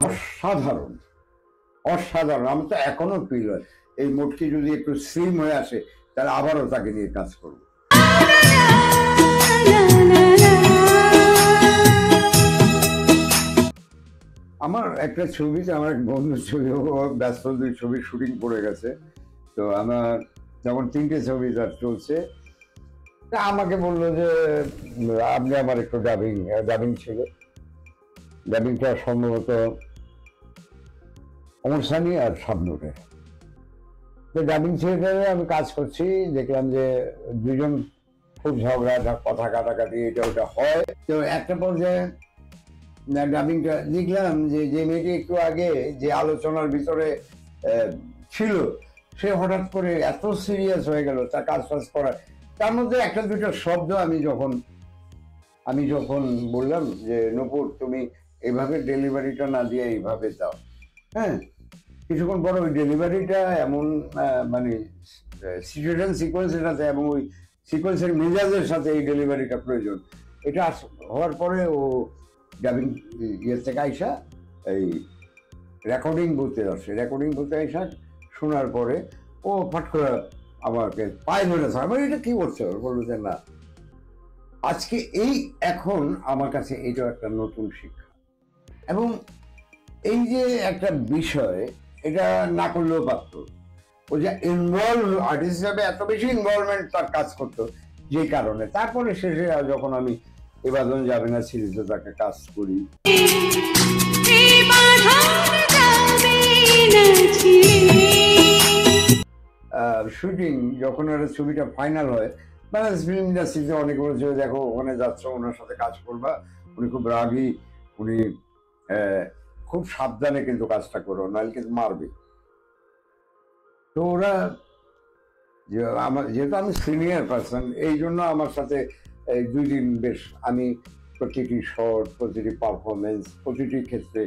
অসাধারণ অসাধারণ। আমার তো এখনো ফিল হয় এই মোটকি যদি একটু স্লিম হয়ে আসে তাহলে আবারও তাকে নিয়ে কাজ করব। আমার একটা ছবিতে আমার এক বন্ধুর ছবি, ব্যস্ত ছবির শুটিং পড়ে গেছে। তো আমার যখন 3টে ছবি তার চলছে, তা আমাকে বললো যে আপনি আমার একটু ডাবিং ছিল, ডাবিংটা সম্ভবত অমর সানি আর শাবনূরে। তো ডাবিং থিয়েটারে আমি কাজ করছি, দেখলাম যে দুজন খুব ঝগড়া, কথা কাটাকাটি এটা ওটা হয়। তো একটা পর্যায়ে ডাবিংটা দেখলাম যে যে মেয়েটি একটু আগে যে আলোচনার ভিতরে ছিল, সে হঠাৎ করে এত সিরিয়াস হয়ে গেল তার কাজ টাজ করার। তার মধ্যে একটা দুটো শব্দ আমি যখন বললাম যে নূপুর তুমি এভাবে ডেলিভারিটা না দিয়ে এইভাবে দাও, হ্যাঁ, কিছুক্ষণ পর ওই ডেলিভারিটা এমন মানে সিচুয়েশন সিকোয়েন্সের সাথে এবং ওই সিকোয়েন্সের মেজাজের সাথে এই ডেলিভারিটা প্রয়োজন, এটা হওয়ার পরে ও ডাবিং ইয়ে থেকে আইসা এই রেকর্ডিং বুথে আইসা শোনার পরে ও ফট করে আমাকে পায়ে ধরেছে। আমি এটা কি করছে, বললো যে না, আজকে এই এখন আমার কাছে এটাও একটা নতুন শিক্ষা। এবং এই যে একটা বিষয়, এটা না করলেও পারত। ও যে ইনভলভ আর্টিস্ট হিসাবে এত বেশি ইনভলভমেন্ট তার কাজ করতো, যে কারণে তারপরে শেষে যখন আমি এবাদন যাবে না সিরিজে তাকে কাজ করি, শুটিং যখন একটা ছবিটা ফাইনাল হয়, বাংলাদেশ ফিল্ম ইন্ডাস্ট্রিতে অনেক বলেছে দেখো ওখানে যাচ্ছ, ওনার সাথে কাজ করবা, উনি খুব রাগী, উনি খুব সাবধানে কিন্তু কাজটা করো, নাহলে কিন্তু মারবে। তো ওরা যেহেতু আমি সিনিয়র পার্সন, এই জন্য আমার সাথে 2 দিন বেশ আমি প্রতিটি শর্ট, প্রতিটি পারফরমেন্স, প্রতিটি ক্ষেত্রে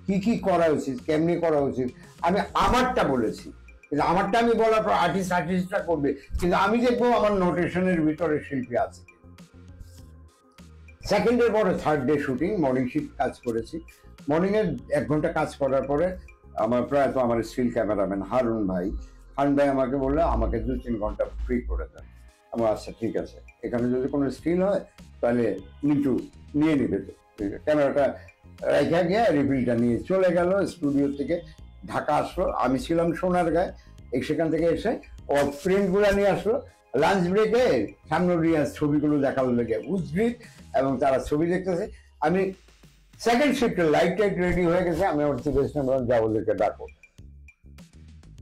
কি কি করা উচিত, কেমনি করা উচিত, আমি আমারটা বলেছি। কিন্তু আমারটা আমি বলার পর আর্টিস্টটা করবে, কিন্তু আমি দেখবো আমার নোটেশনের ভিতরে শিল্পী আছে। সেকেন্ডের পরে 3rd day shooting, morning shift কাজ করেছি। মর্নিংয়ে 1 ঘন্টা কাজ করার পরে আমার প্রয়াত আমার স্টিল ক্যামেরাম্যান হারুন ভাই আমাকে বললো আমাকে 2-3 ঘন্টা ফ্রি করে দেন। আমার আচ্ছা ঠিক আছে, এখানে যদি কোনো স্টিল হয় তাহলে মিন্টু নিয়ে নিবে। ক্যামেরাটা রেখে গিয়ে রিফিলটা নিয়ে চলে গেল স্টুডিও থেকে, ঢাকা আসলো। আমি ছিলাম সোনারগাঁয়ে, সেখান থেকে এসে ও প্রিন্টগুলো নিয়ে আসলো। লাঞ্চ ব্রেকে সামনে ছবিগুলো দেখালো লেগে উদ্ভিদ, এবং তারা ছবি দেখতেছে। আমি সেকেন্ড শিফটে লাইট টাইট রেডি হয়ে গেছে, আমি আমার থেকে বললাম যা ওদেরকে ডাকো।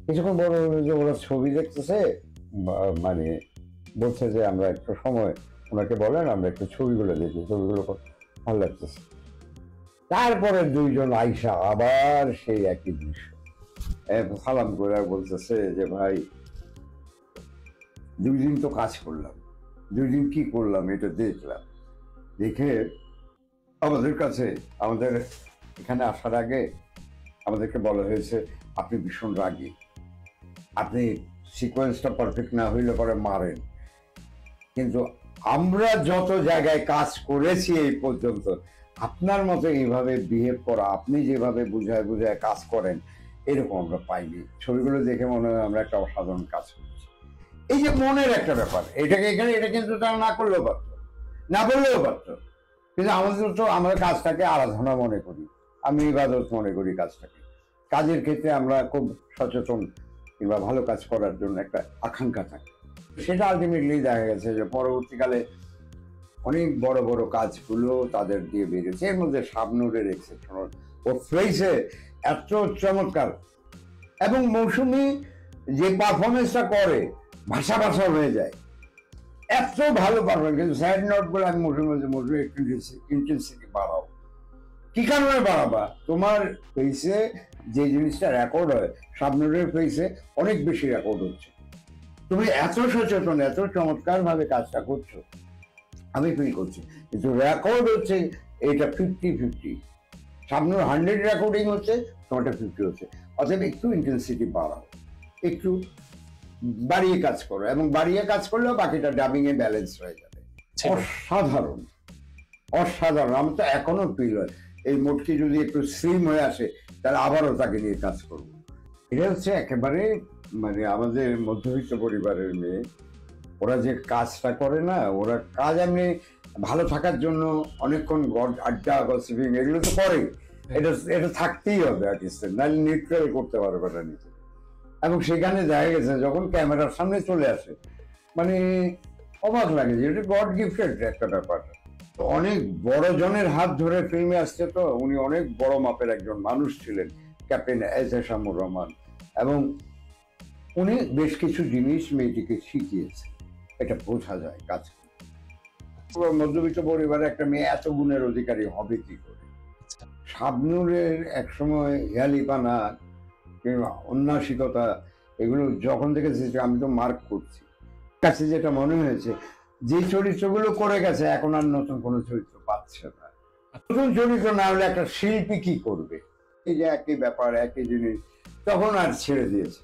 কিছুক্ষণ বড় যে ওরা ছবি দেখতেছে, মানে বলছে যে আমরা একটু সময় ওনাকে বলেন আমরা একটু ছবিগুলো দেখি, ছবিগুলো ভালো লাগতেছে। তারপরে 2 জন আইসা আবার সেই একই দৃশ্য সালাম করে বলতেছে যে ভাই 2 দিন তো কাজ করলাম, 2 দিন কি করলাম এটা দেখলাম, দেখে আমাদের কাছে আমাদের এখানে আসার আগে আমাদেরকে বলা হয়েছে আপনি ভীষণ রাগী, আপনি সিকোয়েন্সটা পারফেক্ট না হইলে পরে মারেন। কিন্তু আমরা যত জায়গায় কাজ করেছি এই পর্যন্ত, আপনার মতো এইভাবে বিহেভ করা, আপনি যেভাবে বুঝায় কাজ করেন, এরকম আমরা পাইনি। ছবিগুলো দেখে মনে হয় আমরা একটা অসাধারণ কাজ করছি। এই যে মনের একটা ব্যাপার, এটাকে এখানে এটা কিন্তু তারা না করলেও পারতো, না বললেও পারতো। কিন্তু আমাদের তো আমরা কাজটাকে আরাধনা মনে করি, আমি ইবাদত মনে করি কাজটাকে। কাজের ক্ষেত্রে আমরা খুব সচেতন, কিংবা ভালো কাজ করার জন্য একটা আকাঙ্ক্ষা থাকে। সেটা আলটিমেটলি দেখা গেছে যে পরবর্তীকালে অনেক বড় বড় কাজগুলো তাদের দিয়ে বেরিয়েছে। এর মধ্যে শাবনূরের এক্সেপশনাল, ওর ফেসে এত চমৎকার, এবং মৌসুমী যে পারফরমেন্সটা করে ভাষা হয়ে যায়, এত ভালো পারফরমেন্স। কিন্তু স্যাড নোটগুলো আমি মৌসুমী একটু ইন্টেন্সিটি বাড়াও। কি কারণে বাড়াবা? তোমার ফেসে যে জিনিসটা রেকর্ড হয়, শাবনূরের ফেসে অনেক বেশি রেকর্ড হচ্ছে। তুমি এত সচেতন, এত চমৎকার ভাবে কাজটা করছো, আমি ফিল করছি। কিন্তু রেকর্ড হচ্ছে এটা 50-50, শাবনূর 100 রেকর্ডিং হচ্ছে, তোমারটা 50 হচ্ছে। অতএব একটু ইন্টেন্সিটি বাড়াও, একটু বাড়িয়ে কাজ করো, এবং বাড়িয়ে কাজ করলেও বাকিটা ডাবিং এ ব্যালেন্স হয়ে যাবে। অসাধারণ অসাধারণ, আমার তো এখনো ফিল হয় এই মোটকি যদি একটু স্লিম হয়ে আসে তাহলে আবারও তাকে নিয়ে কাজ করব। এটা হচ্ছে একেবারে মানে আমাদের মধ্যবিত্ত পরিবারের মেয়ে, ওরা যে কাজটা করে না, ওরা কাজ এমনি ভালো থাকার জন্য অনেকক্ষণ আড্ডা গসিপিং এগুলো তো করে, এটা এটা থাকতেই হবে আর্টিস্টের, নাহলে নিউট্রাল করতে পারবে না নিজে। এবং সেখানে দেখা গেছে যখন ক্যামেরার সামনে চলে আসে মানে অবাক লাগে যে এটা গড গিফটেড একটা ব্যাপার। অনেক বড় জনের হাত ধরে ফিল্মে আসছে, তো উনি অনেক বড় মাপের একজন মানুষ ছিলেন, ক্যাপ্টেন এহতেশামুর রহমান, এবং উনি বেশ কিছু জিনিস মেয়েটিকে শিখিয়েছে, এটা বোঝা যায় কাজ করে। মধ্যবিত্ত পরিবারে একটা মেয়ে এত গুণের অধিকারী হবে কি করে? শাবনূরের একসময় হেয়ালিপানা কিংবা উন্নাসিকতা এগুলো যখন দেখেছি আমি তো মার্ক করছি, কাছে যেটা মনে হয়েছে যে চরিত্রগুলো করে গেছে এখন আর নতুন কোনো চরিত্র পাচ্ছে না। নতুন চরিত্র না হলে একটা শিল্পী কি করবে? এই যে একই ব্যাপার একই জিনিস, তখন আর ছেড়ে দিয়েছে।